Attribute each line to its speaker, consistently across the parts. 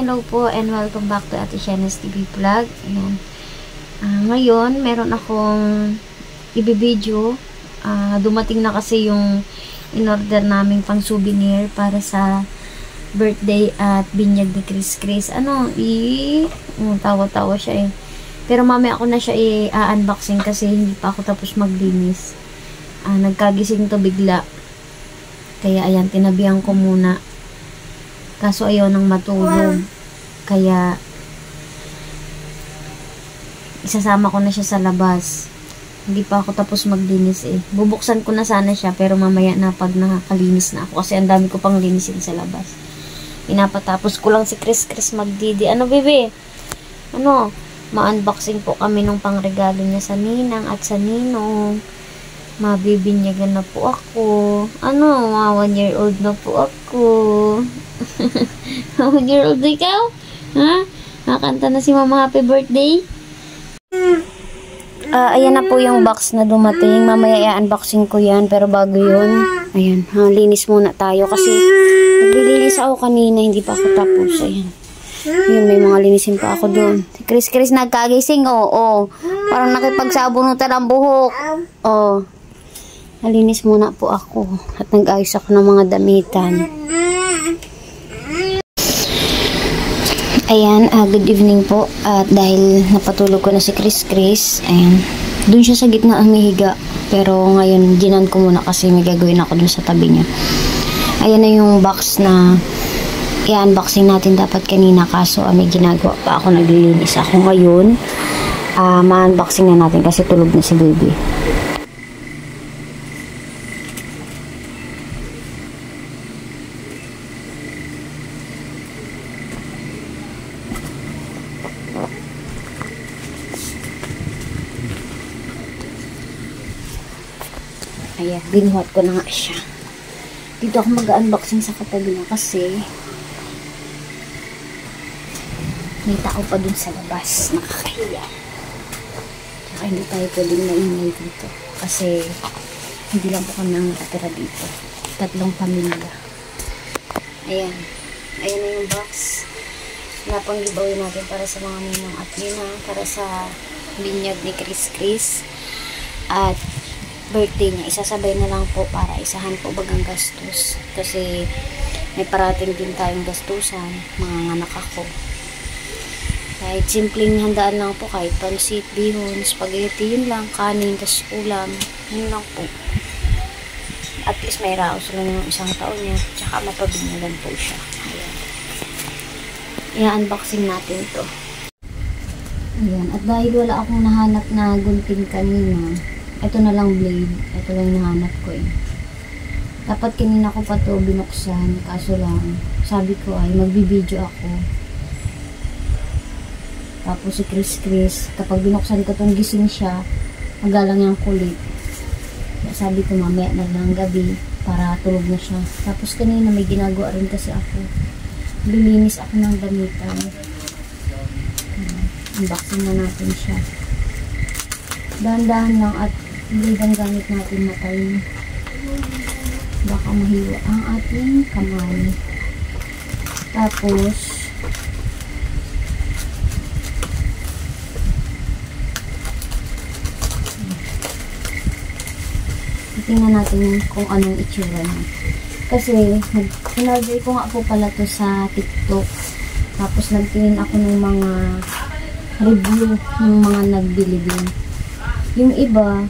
Speaker 1: hello po and welcome back to Ate Shana's TV Vlog. Ayan. Ngayon, meron akong ibibideo. Dumating na kasi yung in-order naming pang souvenir para sa birthday at binyag ni Chris. Tawa-tawa siya eh. Pero mamaya ako na siya i-unboxing kasi hindi pa ako tapos maglinis. Nagkagising to bigla. Kaya ayan, tinabihan ko muna. Kaso ayaw nang matulog. Kaya isasama ko na siya sa labas. Hindi pa ako tapos maglinis eh. Bubuksan ko na sana siya pero mamaya na pag nakakalinis na ako. Kasi ang dami ko pang linisin sa labas. Pinapatapos ko lang si Chris magdidi. Ano bebe? Ma-unboxing po kami nung pangregalo niya sa ninang at sa ninong. Mabibinyagan na po ako. 1 year old na po ako. 1 year old ikaw? Ha? Nakanta na si mama happy birthday? Ayan na po yung box na dumating. Mamaya i-unboxing ko yan. Pero bago yun, ayan, linis muna tayo. Kasi naglilinis ako kanina. Hindi pa ako tapos. Ayan. Ayan, may mga linisin pa ako doon. Si Chris nagkagising. Parang nakipagsabunutan ang buhok. Nalinis muna po ako. At nag-ayos ako ng mga damitan. Ayan, good evening po. At dahil napatulog ko na si Chris, ayan, dun siya sa gitna ang higa. Pero ngayon, ginan ko muna kasi may gagawin ako dun sa tabi niya. Ayan na yung box na i-unboxing natin dapat kanina. Kaso may ginagawa pa ako, naglilinis ako ngayon. Ma-unboxing na natin kasi tulog na si baby. Ayan, binuhat ko na nga siya. Dito ako mag-unboxing sa katabi niya kasi may tao pa dun sa labas. Nakakahiya. Tsaka hindi tayo pwedeng maingay dito. Kasi hindi lang po kami ang nakatira dito. 3 pamilya. Ayan. Ayan na yung box. Napang giveaway natin para sa mga ninong at ninang. Para sa binyag ni Chris. At birthday niya, isasabay na lang po para isahan po bagang gastos kasi may parating din tayong gastusan, mga anak ako. Kahit simpleng handaan lang po, kahit pansit, bihon, spaghetti, yun lang, kanin, tas ulam, yun lang po. At least may raos lang yung isang taon niya, tsaka mapabinyagan po siya. Ayan. I-unboxing natin to. Ayan, at dahil wala akong nahanap na gunting kanina, ito na lang blade. Ito lang nahanap ko eh. Dapat kanina ko pa to binuksan. Kaso lang, sabi ko ay magbibideo ako. Tapos si Chris, kapag binuksan ko tong gising siya, magalang yung kulit. Kaya sabi ko mamaya na lang gabi para tulog na siya. Tapos kanina may ginagawa rin kasi ako. Lilinis ako ng damitan. Unboxing na natin siya. Dahan-dahan lang at blade ang gamit natin matay. Baka mahiwa ang ating kamay. Tapos tingnan natin kung anong itsura niya. Kasi in-order ko nga po pala to sa TikTok. Tapos nagtingin ako ng mga review ng mga nagbili din. Yung iba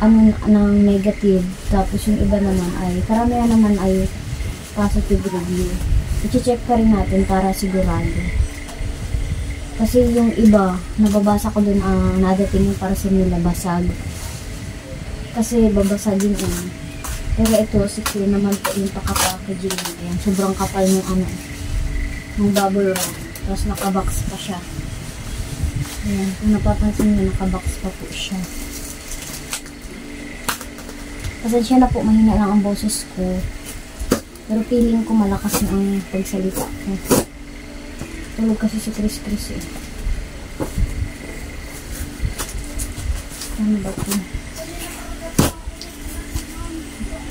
Speaker 1: ng negative, tapos yung iba naman ay karamihan naman ay positive review. I-check pa rin natin para sigurado. Kasi yung iba, nababasa ko dun nadating yung para sa nila basag. Kasi babasagin yun. Pero ito, secure naman po yung paka-packaging. Ayan, sobrang kapal ng ng bubble wrap. Tapos nakabox pa siya. Ayan, kung napapansin nyo, nakabox pa po siya. Pasensya na po, mahina lang ang boses ko. Pero feeling ko malakas na ang pagsalita ko. Tulog kasi si Chris eh. Ano ba ito?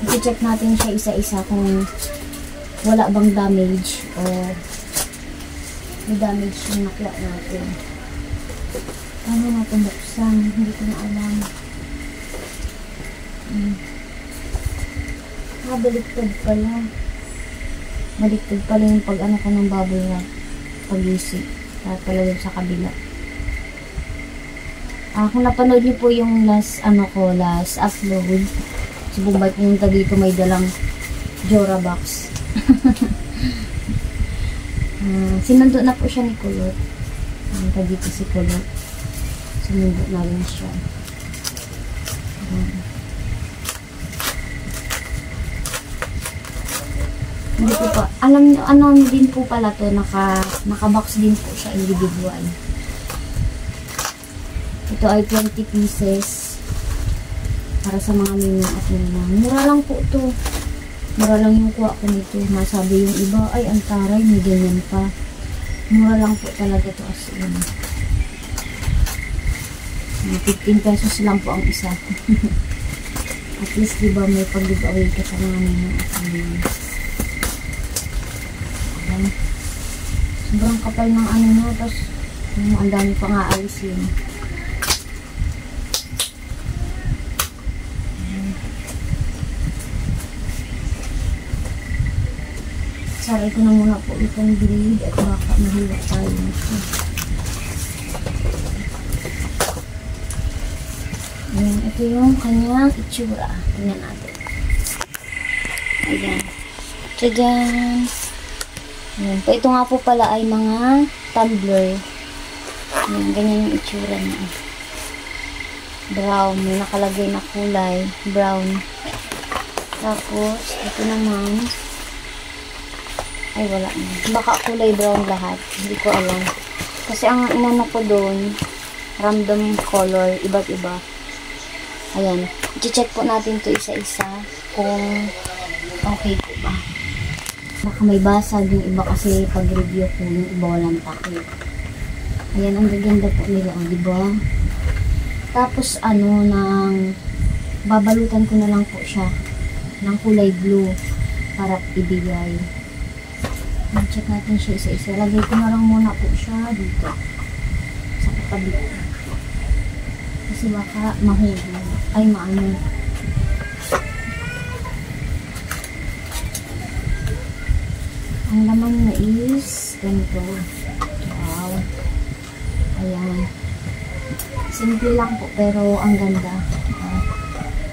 Speaker 1: I-check natin siya isa-isa kung wala bang damage o May damage yung nakla natin. Paano natin buksan? Hindi ko na alam. Baliktad pala. Baliktad pala yung pag ano ko ng bubble wrap. Pag-isi. Pala yung sa kabila. Kung napanood niyo po yung last upload, si Bumbay pumunta dito, may dalang Jora box. Sinundo na po siya ni Kulot. Pumunta dito si Kulot. Sinundo na rin siya. Hindi po pa. Alam niyo, ano din po pala to, naka-box din po siya individual. Ito ay 20 pieces para sa mga ninong at ninang. Mura lang po to. Mura lang yung kuha ko nito. Masabi yung iba, ay ang taray, may ganyan pa. Mura lang po talaga to as in. 15 pesos lang po ang isa. At least diba may pag-giveaway ka sa mga ninong at ninang. Sobrang kapal ng ano niya, tapos ang dami pang aalisin. Saray ko na muna po itong blade at baka mahilap tayo nito. Ayan, ito yung kanyang itsura. Tingnan natin. Ayan. Tadaan! Ayan. Ito nga po pala ay mga tumbler. Ayan, ganyan yung itsura niya. Brown. May nakalagay na kulay. Brown. Tapos, ito naman. Ay, wala na. Baka kulay brown lahat. Hindi ko alam. Kasi ang inano ko doon, random color, iba't iba. Ayan. I-check po natin to isa-isa kung okay po ba. Baka may basag yung iba kasi pag-review ko yung iba walang takip. Ayan, ang gaganda po nila, diba? Tapos, babalutan ko na lang po siya ng kulay blue para ibigay. Check natin siya isa-isa. Lagay ko na lang muna po siya dito sa kabila. Kasi baka mahulog. Ay, maano. Ang laman na is ganito. Wow. Ayan. Simple lang po pero ang ganda.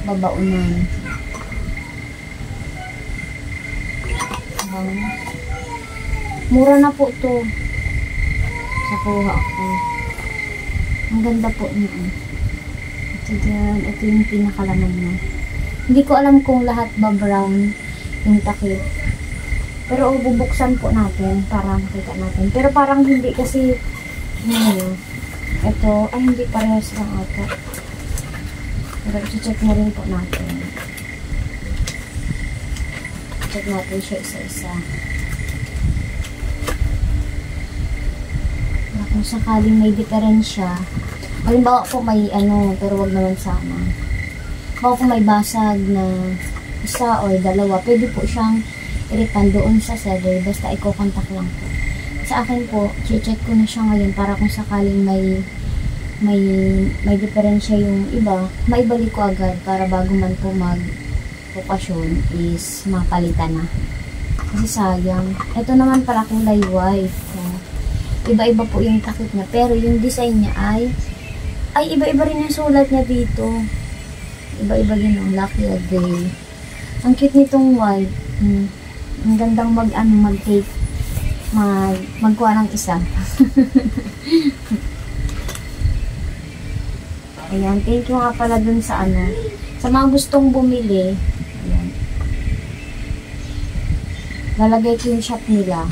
Speaker 1: Babaunan. Mura na po to sa kuha ko. Ang ganda po niya. Ito yung pinakalaman niya. Hindi ko alam kung lahat ba brown yung takip. Pero bubuksan po natin para makita natin. Pero parang hindi kasi ito, ay hindi parehas lang ata. Pero i-check na rin po natin. Check natin siya isa-isa. Kung sakaling may diferensya, halimbawa po may pero wag naman sana. Halimbawa po may basag na isa o dalawa, pwede po siyang i-refund doon sa seller, basta i-contact lang po. Sa akin po, check ko na siya ngayon para kung sakaling may diferensya yung iba, maibalik ko agad para bago man po mag-okasyon is mapalitan na. Kasi sayang. Ito naman pala kulay white. Iba-iba po yung takip niya. Pero yung design niya ay iba-iba rin yung sulat niya dito. Iba-iba din ang lucky a day. Ang cute nitong white. Ang gandang mag-tape. Magkuha ng isa. Ayan. Thank you nga pala dun sa sa mga gustong bumili. Ayan. Lalagay ko yung shop nila.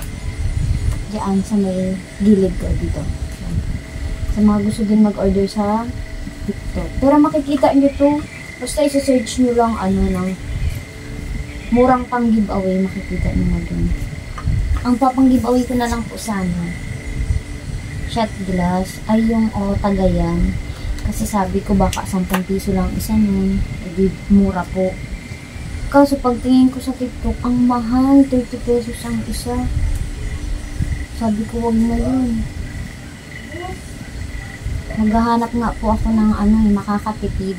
Speaker 1: Diyan sa may gilid ko dito. Ayan. Sa mga gusto din mag-order sa TikTok. Pero makikita nyo to, basta isa-search nyo lang ng murang pang giveaway, makikita nyo na dun. Ang papang giveaway ko na lang po sana shot glass ay yung Tagayan. Kasi sabi ko baka 10 piso lang isa nun. Edi mura po. Kaso pagtingin ko sa TikTok, ang mahal, 30 pesos ang isa. Sabi ko, wag mo yun. Maghahanap nga po ako ng makakatipid.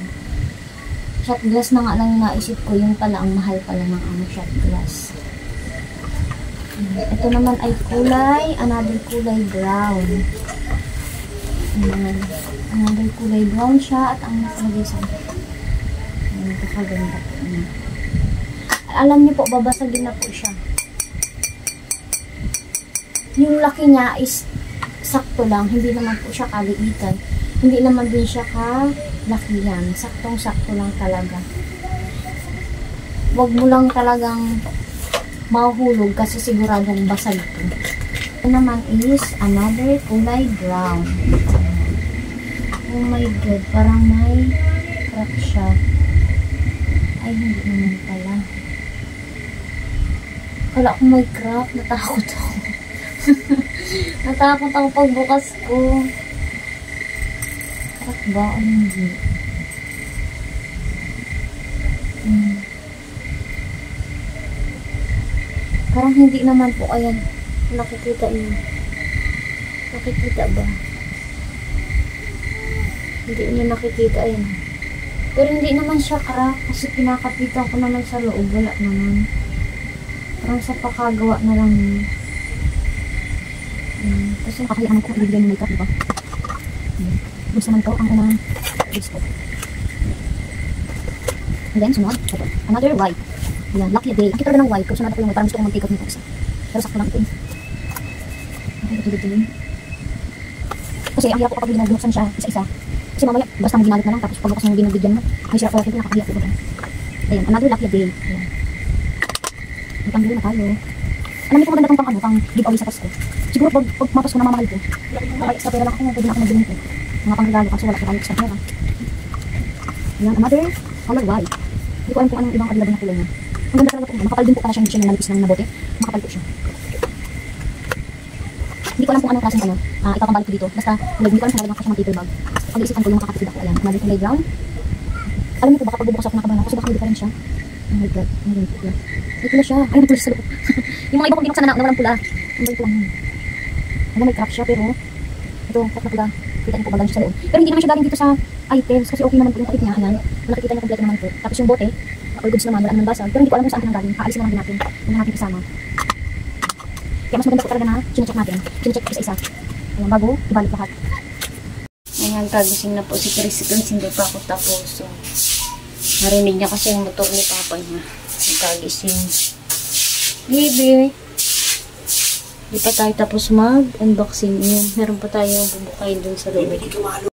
Speaker 1: Shot glass na nga lang naisip ko, yung pala, ang mahal pala ng shot glass. Ito naman ay another kulay brown. Another kulay brown siya, at ang nakalagay sa ito kaganda po niya. Alam niyo po, babasagin na po siya. Yung laki niya is sakto lang, hindi naman po siya kaliitan. Hindi naman din siya kalakihan. Saktong-sakto lang talaga. Wag mo lang talagang mahuhulog kasi siguradong basag ito. Ito naman is another kulay brown. Oh my god, parang may crack siya. Ay, hindi naman pala. Kala ko may crack, natakot ako. Natakot ako pagbukas ko. Crack ba o hindi? Parang hindi naman po. Ayan, nakikita niyo. Nakikita ba? Hindi niyo nakikita. Ayan. Pero hindi naman siya crack kasi pinakapitan ko naman sa loob. Wala naman. Parang sa pakagawa na lang niya. Kasi nakakayaan ko ibigay ng makeup, diba? Gusto naman ko ang unang gusto. And then, sunod. Ito. Another white. Ayan, lucky day. Ang kita rin ng white. Kung sunod ako yung white, parang gusto kong mag-take out nito isa. Pero sakto lang ito eh. Okay, ito dito yun. Kasi ang hirap ko kapag binubuksan siya isa-isa. Kasi mamaya, basta mo ginamit na lang. Tapos pagbukas mo binubigyan mo. Ay, sira ko lang ito. Nakakahiyap ko. Ayan, another lucky day. Ayan. May pang-blue na tayo. Alam niyo kung maganda itong pang giveaway sa Pasko. Siguro pag mapas ko na mamahal ko. Kaya extra pera lang ako. Pwede na ako mag-bring ito. Mga pang-regalo kasi wala ko tayo extra pera. Ayan, another color white. Hindi ko alam kung anong ibang kadilabang na kulay niya. Ang ganda talaga po. Makapal din po pala siya ng nalipis ng nabote. Makapal po siya. Hindi ko alam kung anong klaseng ipapambalik ko dito. Basta, hindi ko alam kung nalagyan ko siya ng paper bag. Pag-iisipan ko yung makakatipid ako. Ayan, another kulay brown. Alam niyo po, baka pagbubukas ako nakabahan ako. Kasi baka hindi pa rin siya. Oh my god, ano rin pula. May pula siya. Ay, may pula siya sa loob. Yung mga iba kong binuksan na walang pula. Ang balik ko lang yun. Alam, may crack siya, pero ito, crack na pula. Kita niyo po magaling siya sa loob. Pero hindi naman siya galing dito sa items kasi okay naman po yung kapit niya. Ayan, nakikita niyo kompleto naman po. Tapos yung bote, all goods naman, wala naman basag. Pero hindi ko alam kung saan pinanggaling. Haalisin naman din natin. Yung natin kasama. Kaya mas maganda po talaga na chinecheck natin. Chinecheck isa-isa. Ayan, bago, ibalik lahat. Ayan, kagising na po si Chris. Hindi pa ako tapos. So, narinig niya kasi yung motor ni Papa niya. Kagising. Baby. Di pa tayo tapos mag-unboxing. Meron pa tayo bubukayin dun sa loob.